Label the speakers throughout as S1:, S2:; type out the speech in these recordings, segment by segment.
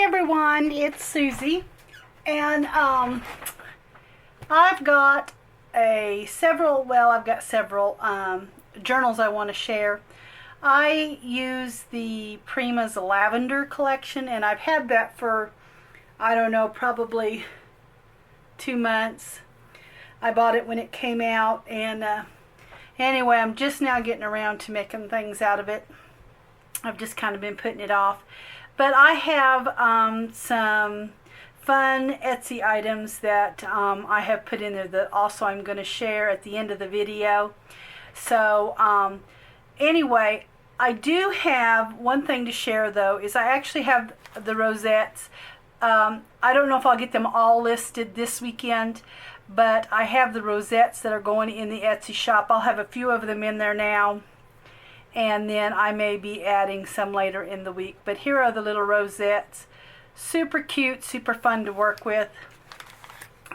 S1: everyone, it's Susie, and I've got several journals I want to share. I use the Prima's Lavender collection, and I've had that for, I don't know, probably 2 months. I bought it when it came out, and anyway, I'm just now getting around to making things out of it. I've just kind of been putting it off. But I have some fun Etsy items that I have put in there that also I'm going to share at the end of the video. So anyway, I do have one thing to share though, is I actually have the rosettes. I don't know if I'll get them all listed this weekend, but I have the rosettes that are going in the Etsy shop. I'll have a few of them in there now, and then I may be adding some later in the week. But here are the little rosettes. Super cute, super fun to work with.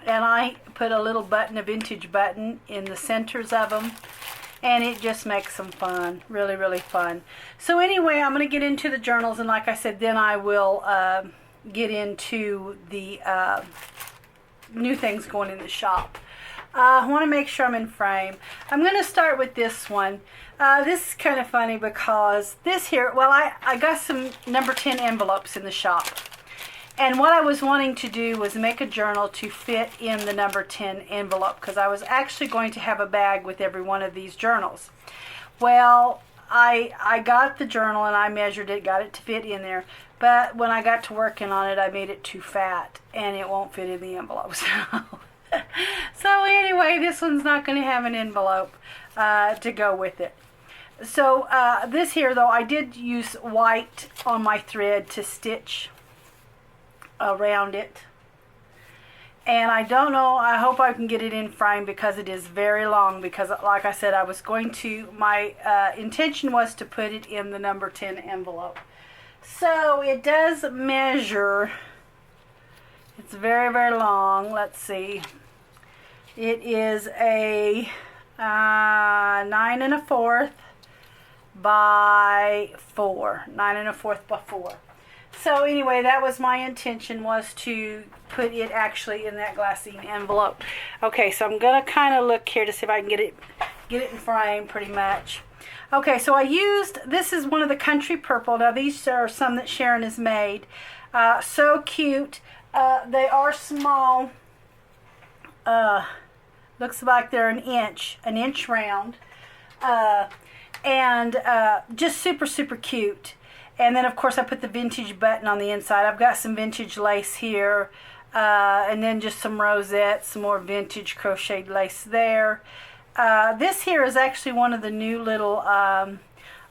S1: And I put a little button, a vintage button, in the centers of them, and it just makes them fun. Really, really fun. So anyway, I'm going to get into the journals, and like I said, then I will get into the new things going in the shop. I want to make sure I'm in frame. I'm going to start with this one. This is kind of funny because this here, well, I got some number 10 envelopes in the shop. And what I was wanting to do was make a journal to fit in the number 10 envelope, because I was actually going to have a bag with every one of these journals. Well, I got the journal and I measured it, got it to fit in there. But when I got to working on it, I made it too fat and it won't fit in the envelope. So anyway, this one's not going to have an envelope to go with it. So this here, though, I did use white on my thread to stitch around it. And I don't know, I hope I can get it in frame because it is very long, because like I said, my intention was to put it in the number 10 envelope. So it does measure, it's very, very long. Let's see. It is a 9 1/4 by 4. 9 1/4 by 4. So anyway, that was my intention, was to put it actually in that glassine envelope. Okay, so I'm gonna kind of look here to see if I can get it in frame pretty much. Okay, so I used, this is one of the Country Purple. Now these are some that Sharon has made. So cute. They are small. Looks like they're an inch round. And just super, super cute. And then of course I put the vintage button on the inside. I've got some vintage lace here. And then just some rosettes, some more vintage crocheted lace there. This here is actually one of the new little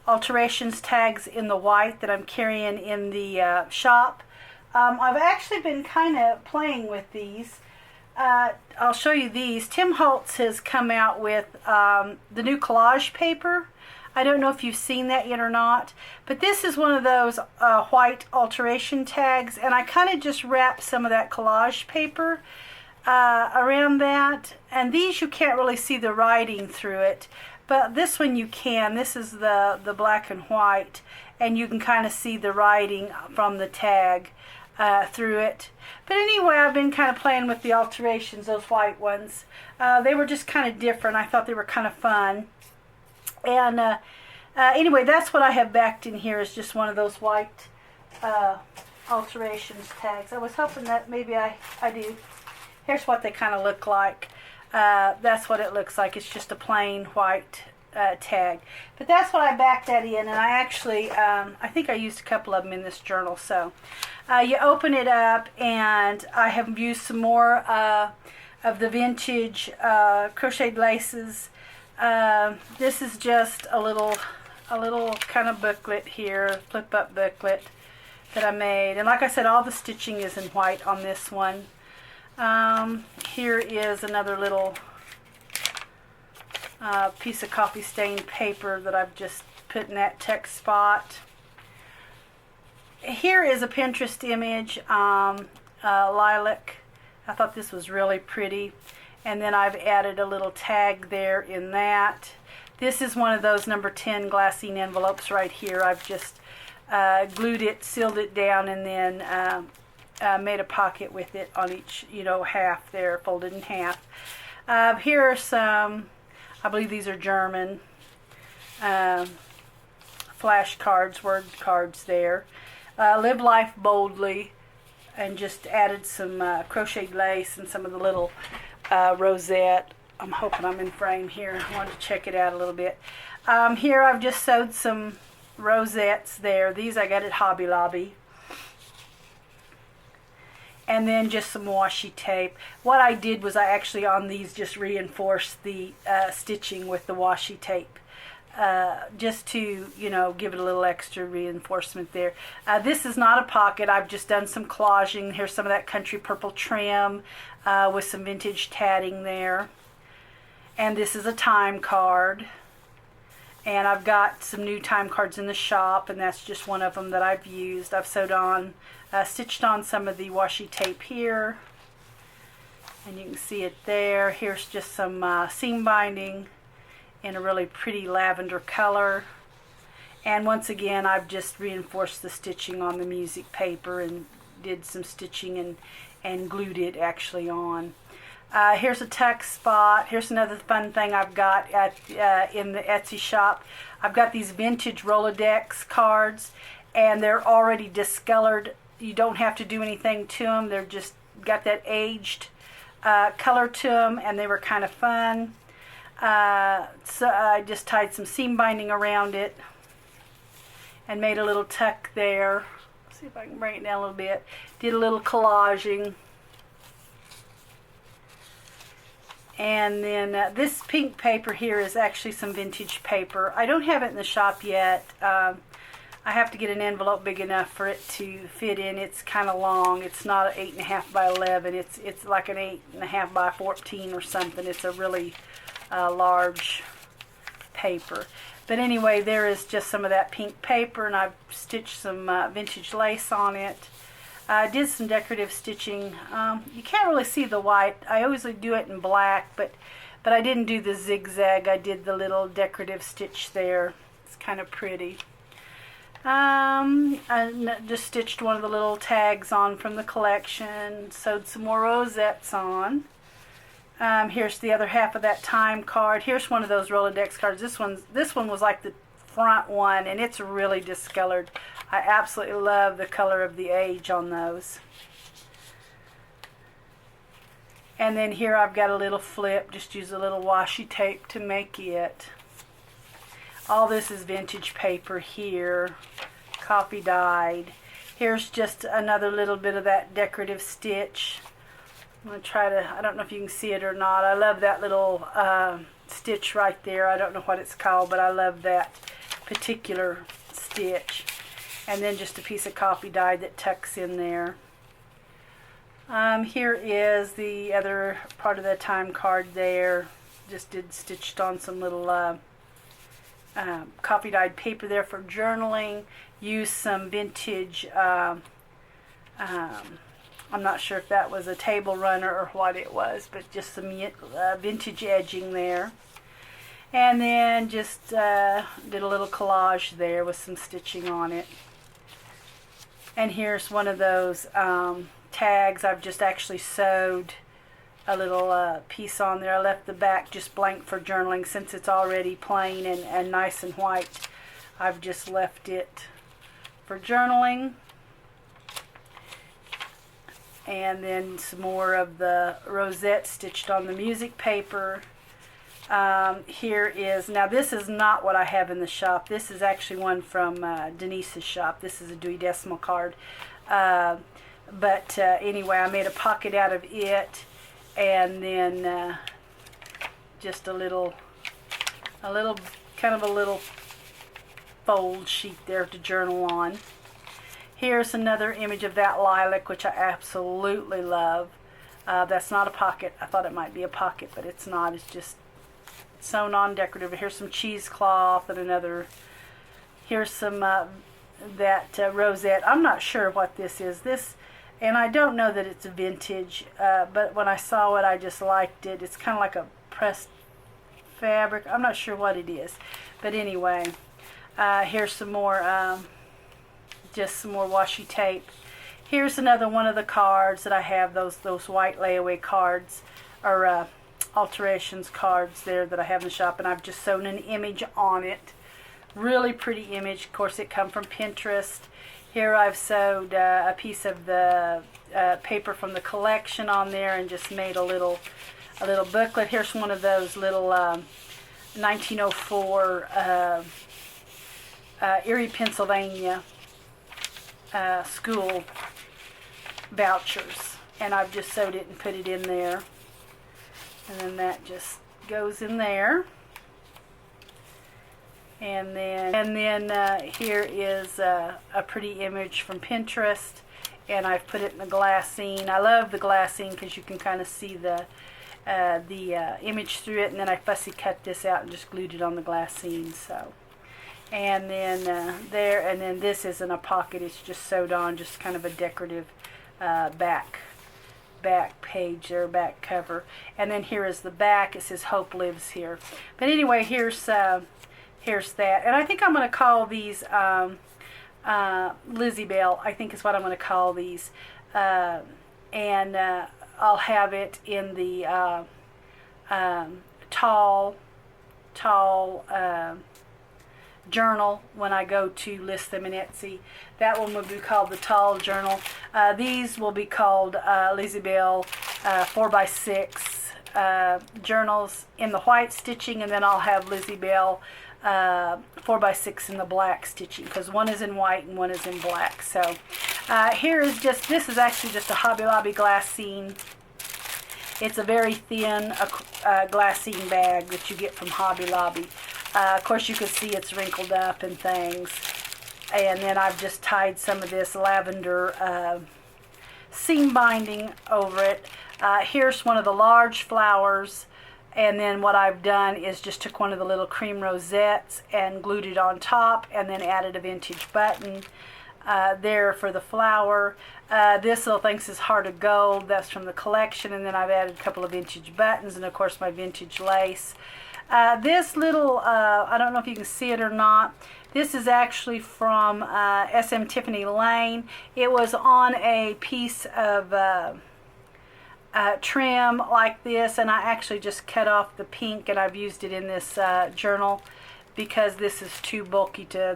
S1: alterations tags in the white that I'm carrying in the shop. I've actually been kind of playing with these. I'll show you these. Tim Holtz has come out with the new collage paper. I don't know if you've seen that yet or not, but this is one of those white alteration tags, and I kind of just wrapped some of that collage paper around that. And these, you can't really see the writing through it, but this one you can. This is the black and white, and you can kind of see the writing from the tag through it. But anyway, I've been kind of playing with the alterations, those white ones. They were just kind of different. I thought they were kind of fun. And anyway, that's what I have backed in here, is just one of those white alterations tags. I was hoping that maybe I do. Here's what they kind of look like. That's what it looks like. It's just a plain white tag. But that's what I backed that in, and I actually, I think I used a couple of them in this journal. So you open it up, and I have used some more of the vintage crocheted laces. This is just a little kind of booklet here, flip up booklet that I made. And like I said, all the stitching is in white on this one. Here is another little piece of coffee stained paper that I've just put in that text spot. Here is a Pinterest image, lilac. I thought this was really pretty. And then I've added a little tag there in that. This is one of those number 10 glassine envelopes right here. I've just glued it, sealed it down, and then made a pocket with it on each, half there, folded in half. Here are some, I believe these are German flash cards, word cards there. Live life boldly, and just added some crocheted lace and some of the little rosette. I'm hoping I'm in frame here. I wanted to check it out a little bit. Here I've just sewed some rosettes there. These I got at Hobby Lobby. And then just some washi tape. What I did was I actually on these just reinforced the stitching with the washi tape. Just to, give it a little extra reinforcement there. This is not a pocket. I've just done some collaging. Here's some of that country purple trim with some vintage tatting there. And this is a time card. And I've got some new time cards in the shop, and that's just one of them that I've used. I've stitched on some of the washi tape here. And you can see it there. Here's just some seam binding in a really pretty lavender color. And once again, I've just reinforced the stitching on the music paper and did some stitching and glued it actually on. Here's a tuck spot. Here's another fun thing I've got in the Etsy shop. I've got these vintage Rolodex cards, and they're already discolored. You don't have to do anything to them. They're just got that aged color to them, and they were kind of fun. So I just tied some seam binding around it and made a little tuck there. Let's see if I can bring it down a little bit. Did a little collaging. And then this pink paper here is actually some vintage paper. I don't have it in the shop yet. I have to get an envelope big enough for it to fit in. It's kind of long. It's not an 8.5 by 11. It's like an 8.5 by 14 or something. It's a really large paper. But anyway, there is just some of that pink paper, and I've stitched some vintage lace on it. I did some decorative stitching. You can't really see the white. I always do it in black, but I didn't do the zigzag. I did the little decorative stitch there. It's kind of pretty. I just stitched one of the little tags on from the collection. Sewed some more rosettes on. Here's the other half of that time card. Here's one of those Rolodex cards. This one was like the front one, and it's really discolored. I absolutely love the color of the age on those. And then here I've got a little flip. Just use a little washi tape to make it. All this is vintage paper here, copy dyed. Here's just another little bit of that decorative stitch. I'm going to try to, I don't know if you can see it or not. I love that little stitch right there. I don't know what it's called, but I love that particular stitch. And then just a piece of copy dyed that tucks in there. Here is the other part of the time card there. Just stitched on some little copy dyed paper there for journaling. Used some vintage, I'm not sure if that was a table runner or what it was, but just some vintage edging there. And then just did a little collage there with some stitching on it. And here's one of those tags. I've just actually sewed a little piece on there. I left the back just blank for journaling since it's already plain and nice and white. I've just left it for journaling. And then some more of the rosette stitched on the music paper. Here is, now this is not what I have in the shop. This is actually one from Denise's shop. This is a Dewey Decimal card. But anyway, I made a pocket out of it, and then just a little fold sheet there to journal on. Here's another image of that lilac, which I absolutely love. That's not a pocket. I thought it might be a pocket, but it's not. It's just sewn on decorative. Here's some cheesecloth and another. Here's some that rosette. I'm not sure what this is. And I don't know that it's vintage, but when I saw it, I just liked it. It's kind of like a pressed fabric. I'm not sure what it is, but anyway, here's some more just some more washi tape. Here's another one of the cards that I have, those white layaway cards, or alterations cards there that I have in the shop, and I've just sewn an image on it. Really pretty image. Of course, it come from Pinterest. Here I've sewed a piece of the paper from the collection on there and just made a little booklet. Here's one of those little 1904 Erie, Pennsylvania school vouchers, and I've just sewed it and put it in there, and then that just goes in there. And then here is a pretty image from Pinterest, and I've put it in the glassine. I love the glassine because you can kind of see the image through it, and then I fussy cut this out and just glued it on the glassine. So, and then there, and then this isn't a pocket, it's just sewed on, just kind of a decorative back page or back cover. And then here is the back. It says Hope Lives Here. But anyway, here's that, and I think I'm going to call these Lizzie Bell, I think is what I'm going to call these, and I'll have it in the tall journal when I go to list them in Etsy. That one will be called the Tall Journal. These will be called Lizzie Bell 4x6 journals in the white stitching, and then I'll have Lizzie Bell 4x6 in the black stitching, because one is in white and one is in black. So here is just, this is actually just a Hobby Lobby glassine. It's a very thin glassine bag that you get from Hobby Lobby. Of course, you can see it's wrinkled up and things. And then I've just tied some of this lavender seam binding over it. Here's one of the large flowers. And then what I've done is just took one of the little cream rosettes and glued it on top, and then added a vintage button there for the flower. This little thing says Heart of Gold. That's from the collection. And then I've added a couple of vintage buttons, and of course my vintage lace. This little, I don't know if you can see it or not, this is actually from SM Tiffany Lane. It was on a piece of trim like this, and I actually just cut off the pink, and I've used it in this journal because this was too bulky to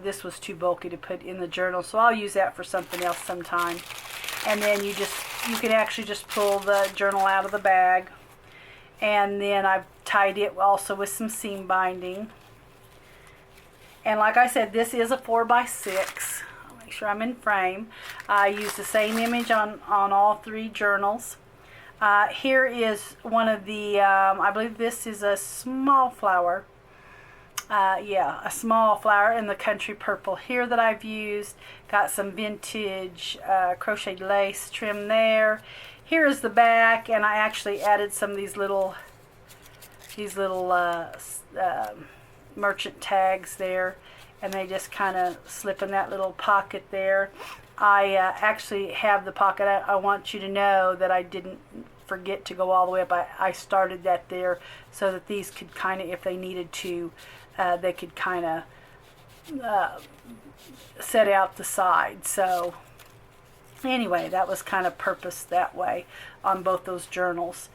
S1: put in the journal, so I'll use that for something else sometime. And then you can actually just pull the journal out of the bag. And then I've tied it also with some seam binding. And like I said, this is a 4x6. I'll make sure I'm in frame. I use the same image on all three journals. Here is one of the, I believe this is a small flower. Yeah, a small flower in the country purple here that I've used. Got some vintage crocheted lace trim there. Here is the back, and I actually added some of these little merchant tags there, and they just kind of slip in that little pocket there. I actually have the pocket. I want you to know that I didn't forget to go all the way up. I started that there so that these could kind of, if they needed to, they could kind of set out the side. So anyway, that was kind of purposed that way on both those journals.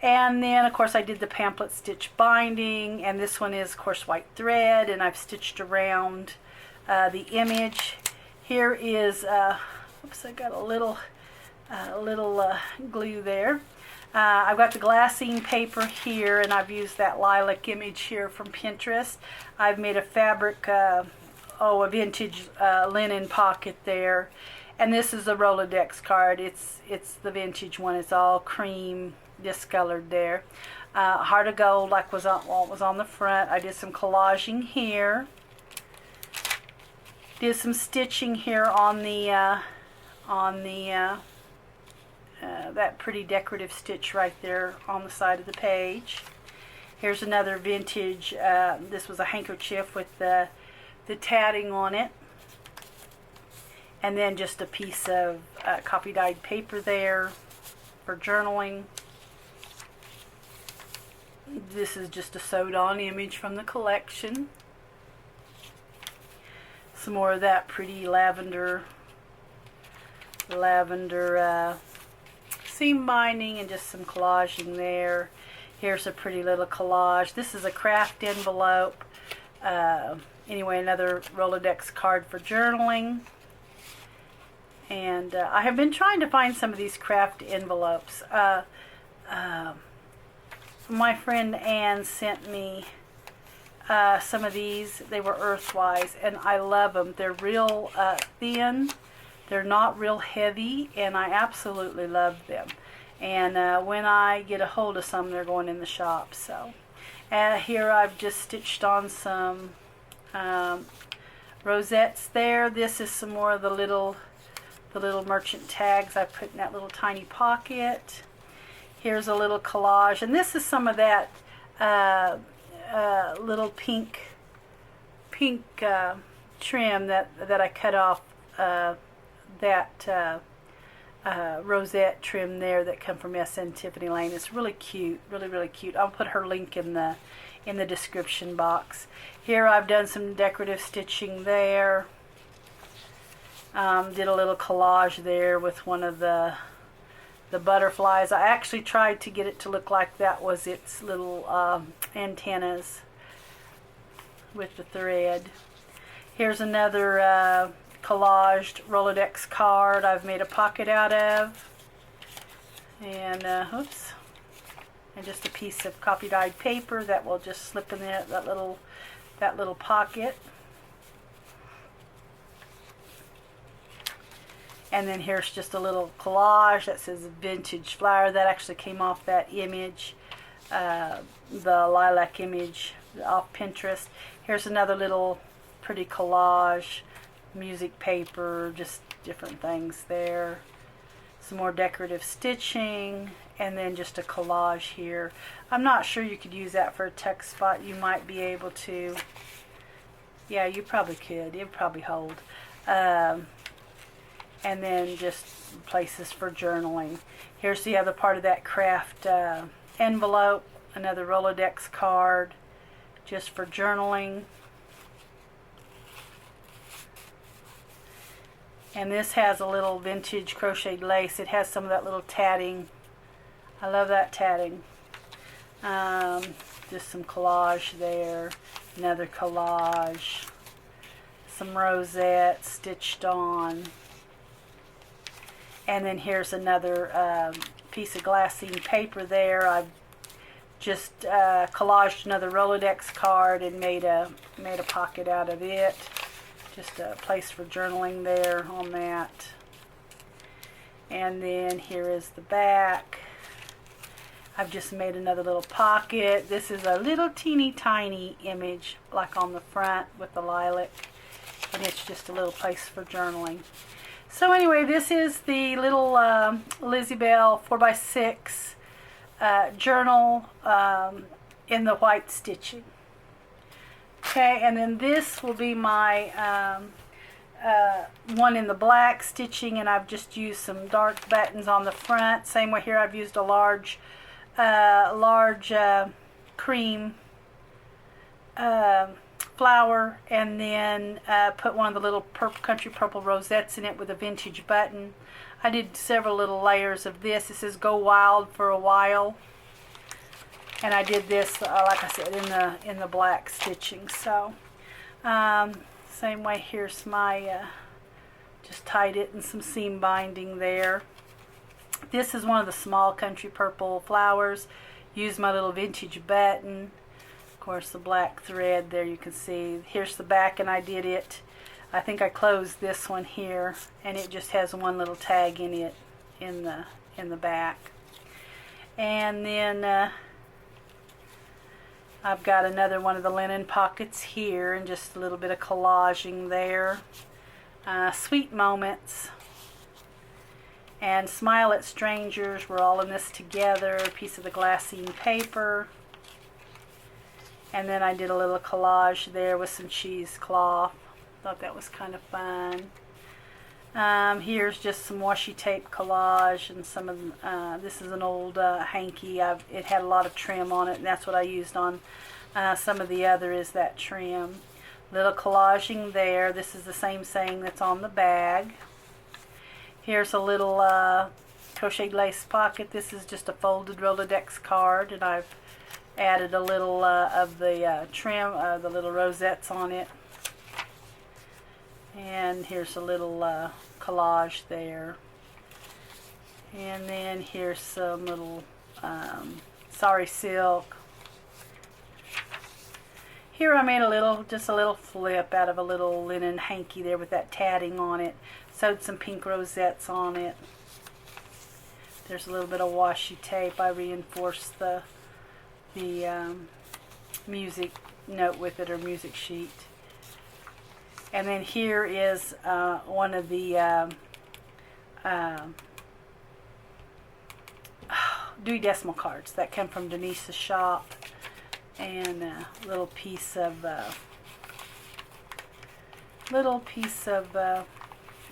S1: And then, of course, I did the pamphlet stitch binding, and this one is, of course, white thread, and I've stitched around the image. Here is, oops, I got a little glue there. I've got the glassine paper here, and I've used that lilac image here from Pinterest. I've made a fabric, a vintage linen pocket there. And this is the Rolodex card. It's the vintage one. It's all cream discolored there. Heart of Gold, like was on the front. I did some collaging here. Did some stitching here on the that pretty decorative stitch right there on the side of the page. Here's another vintage. This was a handkerchief with the tatting on it. And then just a piece of copy dyed paper there for journaling. This is just a sewed on image from the collection. Some more of that pretty lavender lavender seam binding and just some collaging there. Here's a pretty little collage. This is a craft envelope. Anyway, another Rolodex card for journaling. And I have been trying to find some of these craft envelopes. My friend Ann sent me some of these. They were Earthwise, and I love them. They're real thin. They're not real heavy, and I absolutely love them. And when I get a hold of some, they're going in the shop. So here I've just stitched on some rosettes there. This is some more of the little merchant tags I put in that little tiny pocket. Here's a little collage, and this is some of that little pink trim that I cut off that rosette trim there that come from SN Tiffany Lane. It's really cute, really cute. I'll put her link in the description box. Here I've done some decorative stitching there. Did a little collage there with one of the butterflies. I actually tried to get it to look like that was its little antennas with the thread. Here's another collaged Rolodex card I've made a pocket out of. And oops. And just a piece of copy dyed paper that will just slip in there, that little pocket. And then here's just a little collage that says vintage flower. That actually came off that image, the lilac image off Pinterest. Here's another little pretty collage, music paper, just different things there. Some more decorative stitching, and then just a collage here. I'm not sure you could use that for a text spot. You might be able to. Yeah, you probably could. It would probably hold. And then just places for journaling. Here's the other part of that craft envelope, another Rolodex card just for journaling. And this has a little vintage crocheted lace. It has some of that little tatting. I love that tatting. Just some collage there, another collage, some rosettes stitched on. And then here's another piece of glassine paper there. I've just collaged another Rolodex card and made a pocket out of it. Just a place for journaling there on that. And then here is the back. I've just made another little pocket. This is a little teeny tiny image like on the front with the lilac. And it's just a little place for journaling. So anyway, this is the little Lizzie Bell 4x6 journal in the white stitching. Okay, and then this will be my one in the black stitching, and I've just used some dark buttons on the front. Same way here, I've used a large cream flower, and then put one of the little country purple rosettes in it with a vintage button. I did several little layers of this. It says "Go Wild for a While," and I did this, like I said, in the black stitching. So same way, here's my just tied it in some seam binding there. This is one of the small country purple flowers. Used my little vintage button. Of course, the black thread there, you can see. Here's the back, and I did it. I think I closed this one here, and it just has one little tag in it in the back. And then I've got another one of the linen pockets here, and just a little bit of collaging there. Sweet Moments and Smile at Strangers. We're all in this together. A piece of the glassine paper. And then I did a little collage there with some cheesecloth. Thought that was kind of fun. Here's just some washi tape collage, and some of this is an old hanky. It had a lot of trim on it, and that's what I used on some of the other is that trim. Little collaging there. This is the same saying that's on the bag. Here's a little crocheted lace pocket. This is just a folded Rolodex card, and I've added a little of the trim, the little rosettes on it. And here's a little collage there. And then here's some little sari silk. Here I made just a little flip out of a little linen hanky there with that tatting on it. Sewed some pink rosettes on it. There's a little bit of washi tape. I reinforced the music note with it, or music sheet. And then here is one of the Dewey Decimal cards that come from Denise's shop, and a little piece of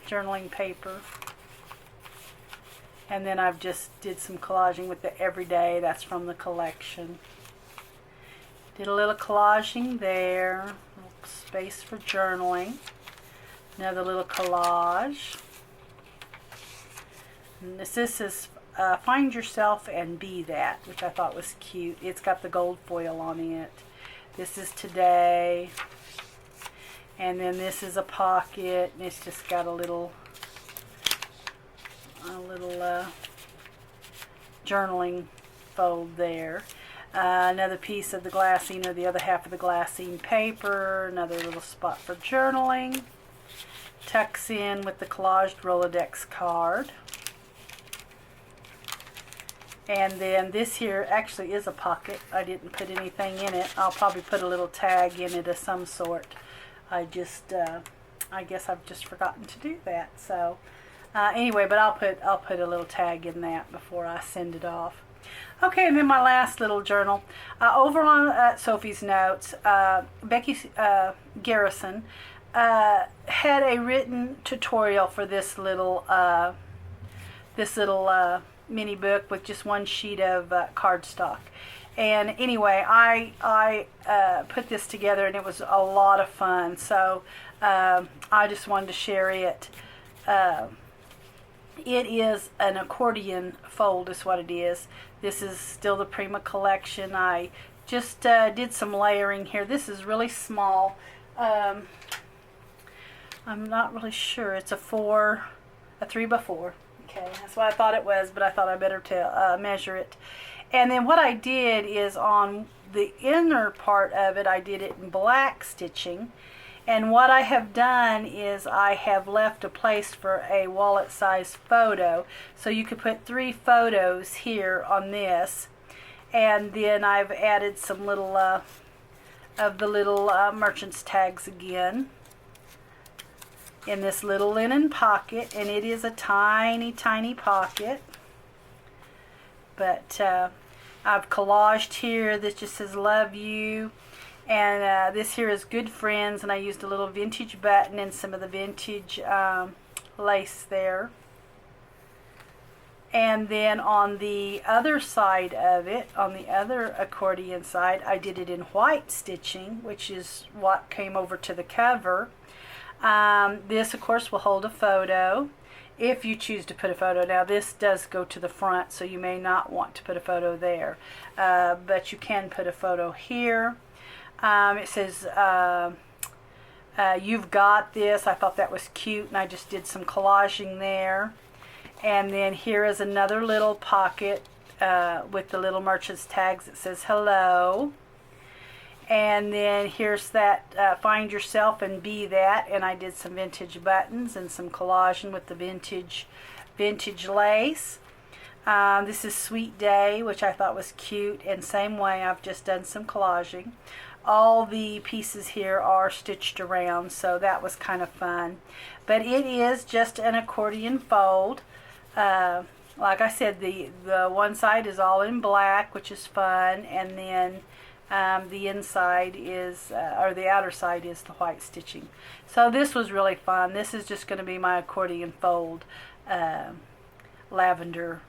S1: journaling paper. And then I've just did some collaging with the Everyday. That's from the collection. Did a little collaging there. Space for journaling. Another little collage. And this is Find Yourself and Be That, which I thought was cute. It's got the gold foil on it. This is Today. And then this is a pocket, and it's just got a little journaling fold there. Another piece of the glassine, or the other half of the glassine paper. Another little spot for journaling. Tucks in with the collaged Rolodex card. And then this here actually is a pocket. I didn't put anything in it. I'll probably put a little tag in it of some sort. I guess I've just forgotten to do that. So anyway, but I'll put a little tag in that before I send it off. Okay, and then my last little journal. Over on Sophie's notes, Becky Garrison had a written tutorial for this little mini book with just one sheet of cardstock. And anyway, I put this together, and it was a lot of fun. So I just wanted to share it. It is an accordion fold is what it is. This is still the Prima collection. I just did some layering here. This is really small. I'm not really sure. It's a 3x4. Okay, that's what I thought it was, but I thought I better measure it. And then what I did is on the inner part of it, I did it in black stitching. And what I have done is I have left a place for a wallet size photo. So you could put 3 photos here on this. And then I've added some little of the little merchant's tags again in this little linen pocket. And it is a tiny, tiny pocket. But I've collaged here. This just says love you. And this here is Good Friends, and I used a little vintage button and some of the vintage lace there. And then on the other side of it, on the other accordion side, I did it in white stitching, which is what came over to the cover. This, of course, will hold a photo if you choose to put a photo. Now, this does go to the front, so you may not want to put a photo there. But you can put a photo here. It says, you've got this. I thought that was cute, and I just did some collaging there. And then here is another little pocket with the little merchant's tags that says hello. And then here's that Find Yourself and Be That, and I did some vintage buttons and some collaging with the vintage lace. This is Sweet Day, which I thought was cute, and same way I've just done some collaging. All the pieces here are stitched around, so that was kind of fun. But it is just an accordion fold. Like I said, the one side is all in black, which is fun, and then the inside is, or the outer side is the white stitching. So this was really fun. This is just going to be my accordion fold lavender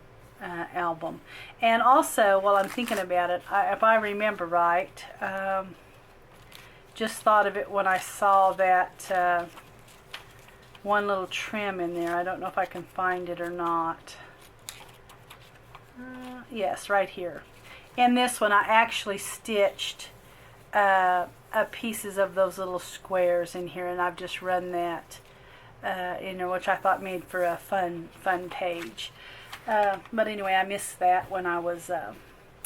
S1: album. And also, while I'm thinking about it, if I remember right, just thought of it when I saw that one little trim in there. I don't know if I can find it or not. Yes, right here. In this one, I actually stitched pieces of those little squares in here, and I've just run that, which I thought made for a fun page. But anyway, I missed that when I was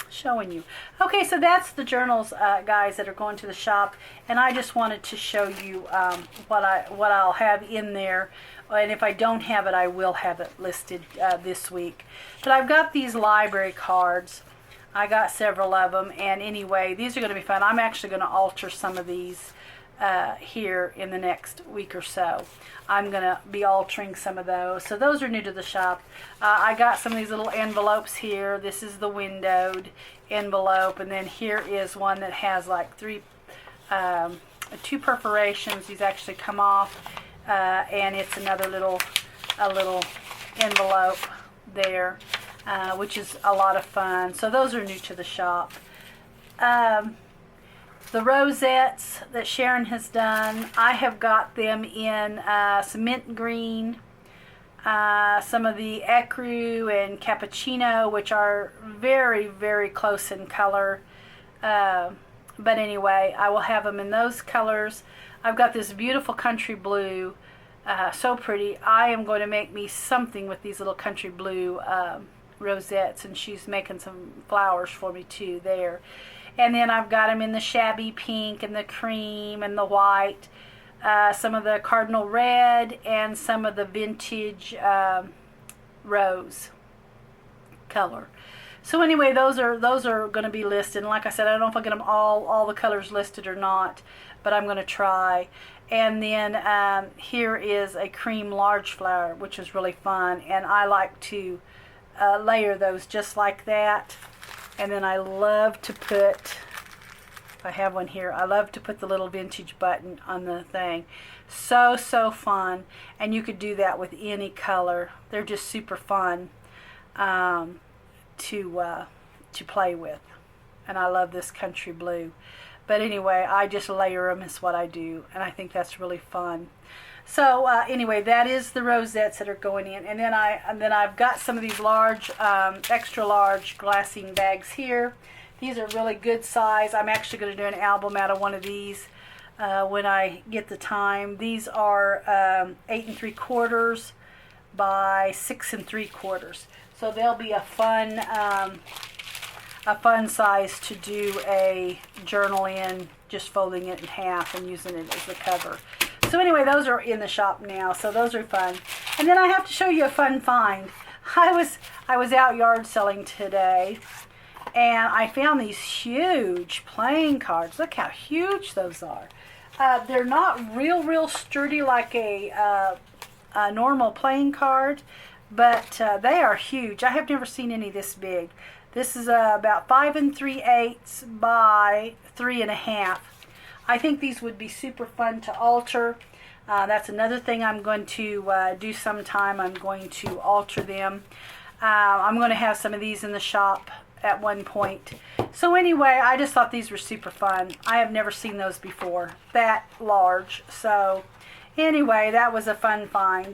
S1: showing you. Okay, so that's the journals, guys, that are going to the shop, and I just wanted to show you what I'll have in there, and if I don't have it, I will have it listed this week. But I've got these library cards. I got several of them, and anyway, these are going to be fun. I'm actually going to alter some of these here in the next week or so. I'm going to be altering some of those. So those are new to the shop. I got some of these little envelopes here. This is the windowed envelope, and then here is one that has like two perforations. These actually come off, and it's another little envelope there, which is a lot of fun. So those are new to the shop. The rosettes that Sharon has done, I have got them in some mint green, some of the ecru and cappuccino, which are very, very close in color. But anyway, I will have them in those colors. I've got this beautiful country blue, so pretty. I am going to make me something with these little country blue rosettes, and she's making some flowers for me too there. And then I've got them in the shabby pink and the cream and the white, some of the cardinal red, and some of the vintage rose color. So anyway, those are going to be listed. And like I said, I don't know if I'll get them all the colors listed or not, but I'm going to try. And then here is a cream large flower, which is really fun, and I like to layer those just like that. And then I love to put, I have one here, I love to put the little vintage button on the thing. So fun. And you could do that with any color. They're just super fun to play with. And I love this country blue. But anyway, I just layer them is what I do. And I think that's really fun. So anyway, that is the rosettes that are going in, and then I've got some of these large, extra large glassine bags here. These are really good size. I'm actually going to do an album out of one of these when I get the time. These are 8 3/4 by 6 3/4, so they'll be a fun size to do a journal in, just folding it in half and using it as the cover. So anyway, those are in the shop now, so those are fun. And then I have to show you a fun find. I was out yard selling today, and I found these huge playing cards. Look how huge those are. They're not real sturdy like a normal playing card, but they are huge. I have never seen any this big. This is about 5 3/8 by 3 1/2. I think these would be super fun to alter. That's another thing I'm going to do sometime. I'm going to alter them. I'm going to have some of these in the shop at one point. So anyway, I just thought these were super fun. I have never seen those before, that large. So anyway, that was a fun find.